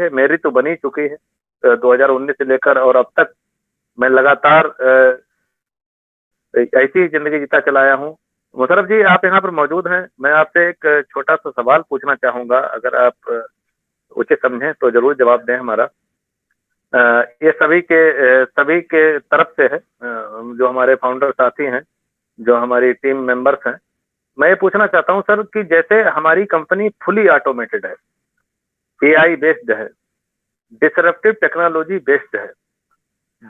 है, मेरी तो बनी चुकी है 2019 से लेकर, और अब तक मैं लगातार ऐसी जिंदगी जीता चला आया हूँ। मुशर्रफ जी, आप यहाँ पर मौजूद हैं, मैं आपसे एक छोटा सा सवाल पूछना चाहूंगा, अगर आप उचित समझें तो जरूर जवाब दें हमारा। ये सभी के तरफ से है, जो हमारे फाउंडर साथी हैं, जो हमारी टीम मेंबर्स हैं। मैं ये पूछना चाहता हूँ सर कि जैसे हमारी कंपनी फुली ऑटोमेटेड है, एआई बेस्ड है, डिसरप्टिव टेक्नोलॉजी बेस्ड है,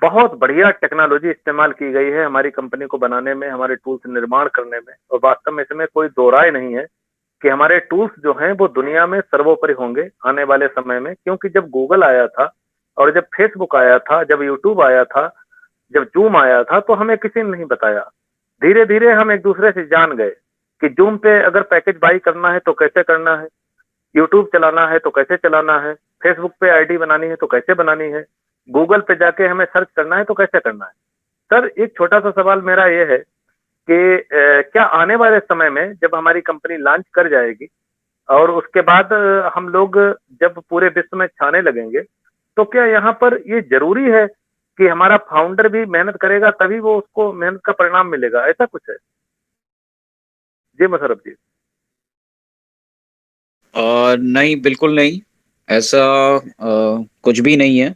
बहुत बढ़िया टेक्नोलॉजी इस्तेमाल की गई है हमारी कंपनी को बनाने में, हमारे टूल्स निर्माण करने में, और वास्तव में इसमें कोई दो राय नहीं है कि हमारे टूल्स जो हैं वो दुनिया में सर्वोपरि होंगे आने वाले समय में। क्योंकि जब गूगल आया था, और जब फेसबुक आया था, जब यूट्यूब आया था, जब जूम आया था, तो हमें किसी ने नहीं बताया। धीरे धीरे हम एक दूसरे से जान गए कि जूम पे अगर पैकेज बाई करना है तो कैसे करना है, यूट्यूब चलाना है तो कैसे चलाना है, फेसबुक पे आईडी बनानी है तो कैसे बनानी है, गूगल पे जाके हमें सर्च करना है तो कैसे करना है। सर, एक छोटा सा सवाल मेरा ये है कि क्या आने वाले समय में जब हमारी कंपनी लॉन्च कर जाएगी और उसके बाद हम लोग जब पूरे विश्व में छाने लगेंगे, तो क्या यहाँ पर ये जरूरी है कि हमारा फाउंडर भी मेहनत करेगा तभी वो उसको मेहनत का परिणाम मिलेगा, ऐसा कुछ है? जी मुशर्रफ जी। नहीं, बिल्कुल नहीं, ऐसा कुछ भी नहीं है।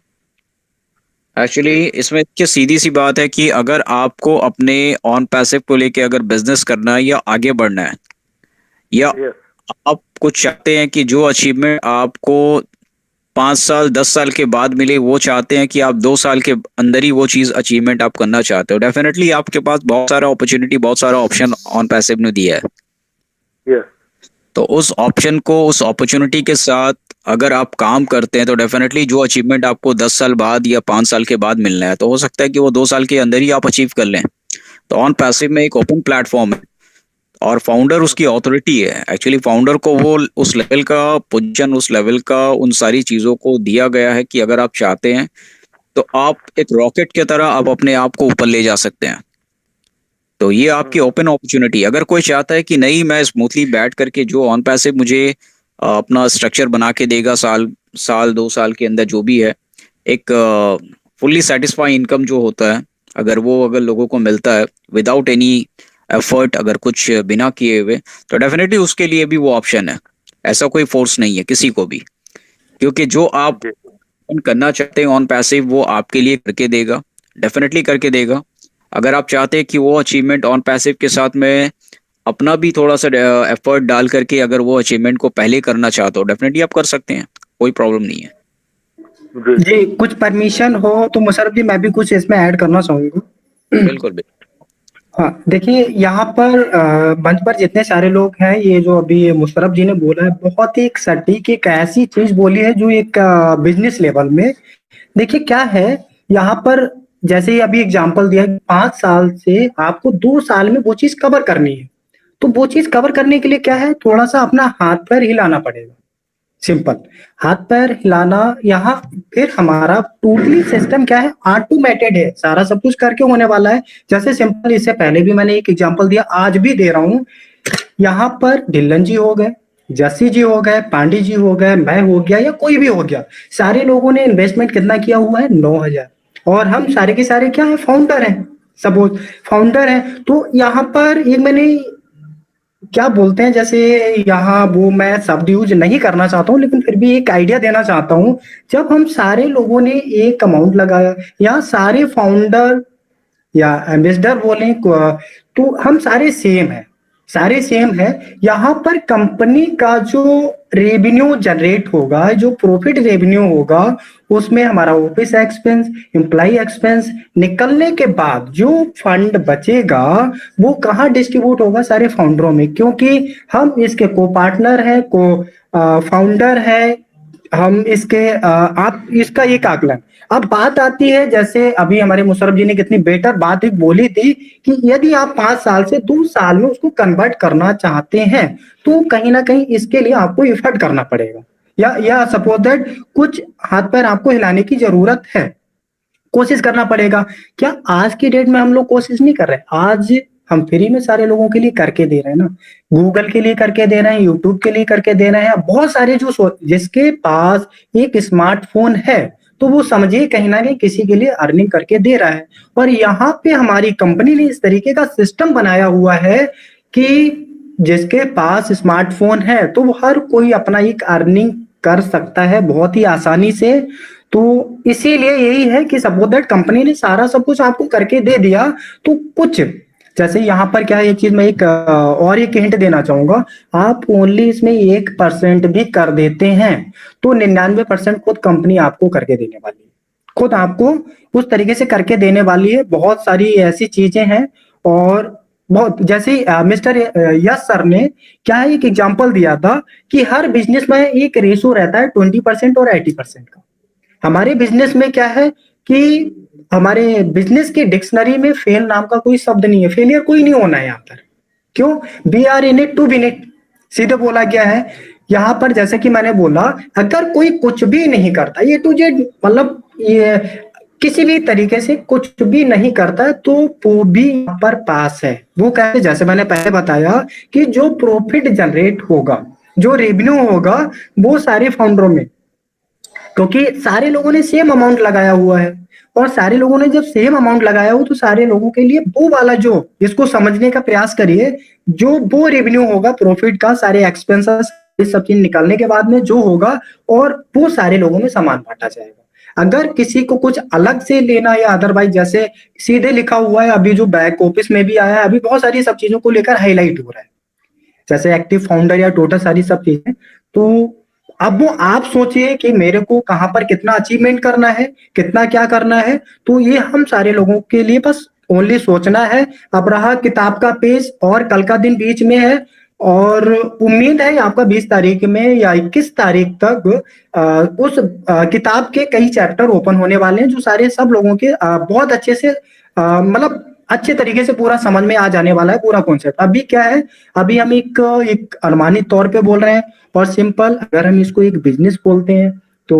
एक्चुअली जी। इसमें देखिए, सीधी सी बात है कि अगर आपको अपने ऑन पैसिव को लेके अगर बिजनेस करना है या आगे बढ़ना है, या यस। आप कुछ चाहते हैं कि जो अचीवमेंट आपको 5 साल 10 साल के बाद मिले, वो चाहते हैं कि आप 2 साल के अंदर ही वो चीज अचीवमेंट आप करना चाहते हो, डेफिनेटली आपके पास बहुत सारा अपॉर्चुनिटी, बहुत सारा ऑप्शन ऑन पैसिव ने दिया है। यस। तो उस ऑप्शन को, उस अपॉर्चुनिटी के साथ अगर आप काम करते हैं, तो डेफिनेटली जो अचीवमेंट आपको 10 साल बाद या 5 साल के बाद मिलना है, तो हो सकता है कि वो 2 साल के अंदर ही आप अचीव कर लें। तो ऑन पैसिव में एक ओपन प्लेटफॉर्म है, और फाउंडर उसकी अथॉरिटी है। एक्चुअली फाउंडर को वो उस लेवल का पोजीशन, उस लेवल का उन सारी चीजों को दिया गया है कि अगर आप चाहते हैं तो आप एक रॉकेट की तरह आप अपने आप को ऊपर ले जा सकते हैं। तो ये आपकी ओपन अपॉर्चुनिटी। अगर कोई चाहता है कि नहीं, मैं स्मूथली बैठ करके जो ऑन पैसिव मुझे अपना स्ट्रक्चर बना के देगा, साल साल 2 साल के अंदर जो भी है, एक फुल्ली सेटिस्फाई इनकम जो होता है, अगर लोगों को मिलता है विदाउट एनी एफर्ट, अगर कुछ बिना किए हुए, तो डेफिनेटली उसके लिए भी वो ऑप्शन है। ऐसा कोई फोर्स नहीं है किसी को भी, क्योंकि जो आप जी। करना चाहते हैं ऑन पैसिव, वो आपके लिए करके देगा, डेफिनेटली करके देगा। अगर आप चाहते हैं कि वो अचीवमेंट ऑन पैसिव के साथ में अपना भी थोड़ा सा एफर्ट डाल करके अगर वो अचीवमेंट को पहले करना चाहते हो, डेफिनेटली आप कर सकते हैं, कोई प्रॉब्लम नहीं है। जी। जी, कुछ परमिशन हो तो मुशर्रफ जी मैं भी कुछ इसमें ऐड करना चाहूंगा। बिल्कुल बिल्कुल। हाँ, देखिए यहाँ पर मंच पर जितने सारे लोग हैं, ये जो अभी ये मुशर्रफ जी ने बोला है, बहुत ही एक सटीक एक ऐसी चीज बोली है जो एक बिजनेस लेवल में, देखिए क्या है यहाँ पर, जैसे ही अभी एग्जांपल दिया 5 साल से आपको 2 साल में वो चीज कवर करनी है, तो वो चीज कवर करने के लिए क्या है, थोड़ा सा अपना हाथ पैर हिलाना पड़ेगा। सिंपल, हाथ पैर हिलाना यहाँ। फिर हमारा टोटली सिस्टम क्या है, ऑटोमेटेड है, सारा सब कुछ करके होने वाला है। जैसे सिंपल, इससे पहले भी मैंने एक एग्जांपल दिया, आज भी दे रहा हूं। यहाँ पर ढिल्लन जी हो गए, जस्सी जी हो गए, पांडे जी हो गए, मैं हो गया या कोई भी हो गया, सारे लोगों ने इन्वेस्टमेंट कितना किया हुआ है, 9,000। और हम सारे के सारे क्या है, फाउंडर हैं। सपोज फाउंडर हैं, तो यहाँ पर एक मैंने क्या बोलते हैं, जैसे यहाँ वो मैं शब्द यूज नहीं करना चाहता हूँ, लेकिन फिर भी एक आइडिया देना चाहता हूँ। जब हम सारे लोगों ने एक अमाउंट लगाया, या सारे फाउंडर या एम्बेसडर बोलें तो हम सारे सेम हैं, सारे सेम है। यहाँ पर कंपनी का जो रेवेन्यू जनरेट होगा, जो प्रॉफिट रेवेन्यू होगा, उसमें हमारा ऑफिस एक्सपेंस, एम्प्लॉय एक्सपेंस निकलने के बाद जो फंड बचेगा, वो कहाँ डिस्ट्रीब्यूट होगा, सारे फाउंडरों में, क्योंकि हम इसके को पार्टनर है, को फाउंडर है, हम इसके आप इसका एक आकलन। अब बात आती है, जैसे अभी हमारे मुशर्रफ जी ने कितनी बेटर बात एक बोली थी कि यदि आप 5 साल से 2 साल में उसको कन्वर्ट करना चाहते हैं, तो कहीं ना कहीं इसके लिए आपको एफर्ट करना पड़ेगा, या सपोज दैट कुछ हाथ पैर आपको हिलाने की जरूरत है, कोशिश करना पड़ेगा। क्या आज की डेट में हम लोग कोशिश नहीं कर रहे? आज हम फ्री में सारे लोगों के लिए करके दे रहे हैं ना। गूगल के लिए करके दे रहे हैं, यूट्यूब के लिए करके दे रहे हैं। बहुत सारे जिसके पास एक स्मार्टफोन है तो वो समझिए कहीं ना कहीं किसी के लिए अर्निंग करके दे रहा है। और यहाँ पे हमारी कंपनी ने इस तरीके का सिस्टम बनाया हुआ है कि जिसके पास स्मार्टफोन है तो वो हर कोई अपना एक अर्निंग कर सकता है बहुत ही आसानी से। तो इसीलिए यही है कि सपोज दैट कंपनी ने सारा सब कुछ आपको करके दे दिया। तो कुछ जैसे यहाँ पर क्या है, एक चीज मैं और एक हिंट देना चाहूंगा। आप ओनली इसमें 1% भी कर देते हैं तो 99% खुद कंपनी आपको करके देने वाली है, खुद आपको उस तरीके से करके देने वाली है। बहुत सारी ऐसी चीजें हैं। और बहुत जैसे मिस्टर यस सर ने क्या है एक एग्जांपल दिया था कि हर बिजनेस में एक रेशो रहता है 20% और 80% का। हमारे बिजनेस में क्या है कि हमारे बिजनेस की डिक्शनरी में फेल नाम का कोई शब्द नहीं है। फेलियर कोई नहीं होना है यहाँ पर। क्यों? We are in it to win it, सीधे बोला गया है यहाँ पर। जैसे कि मैंने बोला, अगर कोई कुछ भी नहीं करता, ये टू जेड मतलब ये किसी भी तरीके से कुछ भी नहीं करता तो वो भी यहाँ पर पास है। वो कहते जैसे मैंने पहले बताया कि जो प्रॉफिट जनरेट होगा, जो रेवेन्यू होगा, वो सारे फाउंडरों में, क्योंकि सारे लोगों ने सेम अमाउंट लगाया हुआ है। और सारे लोगों ने जब सेम अमाउंट लगाया हो तो सारे लोगों के लिए वो वाला, जो इसको समझने का प्रयास करिए, जो वो रेवेन्यू होगा प्रॉफिट का, सारे एक्सपेंसेस सब चीज निकालने के बाद में जो होगा, और वो सारे लोगों में समान बांटा जाएगा। अगर किसी को कुछ अलग से लेना या अदरवाइज, जैसे सीधे लिखा हुआ है, अभी जो बैक ऑफिस में भी आया है, अभी बहुत सारी सब चीजों को लेकर हाईलाइट हो रहा है, जैसे एक्टिव फाउंडर या टोटल सारी सब चीजें। तो अब वो आप सोचिए कि मेरे को कहां पर कितना अचीवमेंट करना है, कितना क्या करना है। तो ये हम सारे लोगों के लिए बस ओनली सोचना है। अब रहा किताब का पेज, और कल का दिन बीच में है, और उम्मीद है आपका 20 तारीख में या 21 तारीख तक उस किताब के कई चैप्टर ओपन होने वाले हैं, जो सारे सब लोगों के बहुत अच्छे से मतलब अच्छे तरीके से पूरा समझ में आ जाने वाला है पूरा कॉन्सेप्ट। अभी क्या है, अभी हम एक अनुमानित तौर पे बोल रहे हैं, और सिंपल अगर हम इसको एक बिजनेस बोलते हैं तो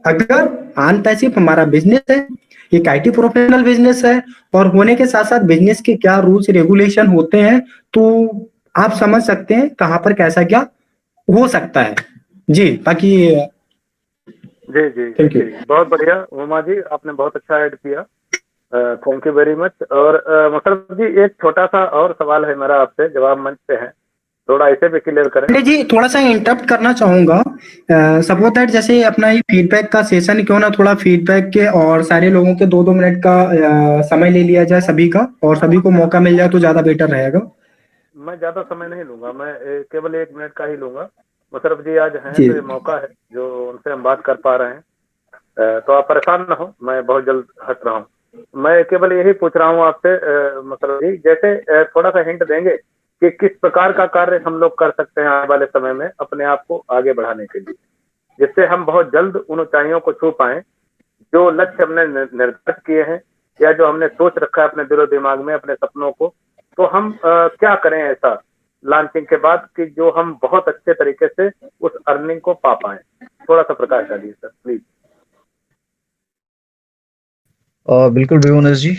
अगर आन पैसिव हमारा बिजनेस है, एक आईटी प्रोफेशनल बिजनेस है, और होने के साथ साथ बिजनेस के क्या रूल्स रेगुलेशन होते हैं, तो आप समझ सकते हैं कहां पर कैसा क्या हो सकता है। जी, बाकी जी जी थैंक यू। जी, बहुत बढ़िया उमा जी, आपने बहुत अच्छा ऐड किया। Thank you very much. और मुशर्रफ जी, एक छोटा सा और सवाल है मेरा आपसे, जवाब मंच पे है, थोड़ा इसे भी क्लियर करें। जी, थोड़ा सा इंटरप्ट करना चाहूंगा। सपोज दैट जैसे अपना ये फीडबैक का सेशन, क्यों ना थोड़ा फीडबैक के और सारे लोगों के 2-2 मिनट का समय ले लिया जाए सभी का, और सभी को मौका मिल जाए तो ज्यादा बेटर रहेगा। मैं ज्यादा समय नहीं लूंगा, मैं केवल 1 मिनट का ही लूंगा। मुशर्रफ जी आज हैं जी। तो ये मौका है जो उनसे हम बात कर पा रहे हैं। तो आप परेशान ना हो, मैं बहुत जल्द हट रहा हूँ। मैं केवल यही पूछ रहा हूँ आपसे मुशर्रफ जी, जैसे थोड़ा सा हिंट देंगे कि किस प्रकार का कार्य हम लोग कर सकते हैं आने वाले समय में अपने आप को आगे बढ़ाने के लिए, जिससे हम बहुत जल्द उन ऊंचाइयों को छू पाएं जो लक्ष्य हमने निर्धारित किए हैं, या जो हमने सोच रखा है अपने दिलो दिमाग में, अपने सपनों को। तो हम क्या करें ऐसा लॉन्चिंग के बाद कि जो हम बहुत अच्छे तरीके से उस अर्निंग को पा पाए। थोड़ा सा प्रकाश डालिए सर प्लीज। बिल्कुल विमोनेश जी,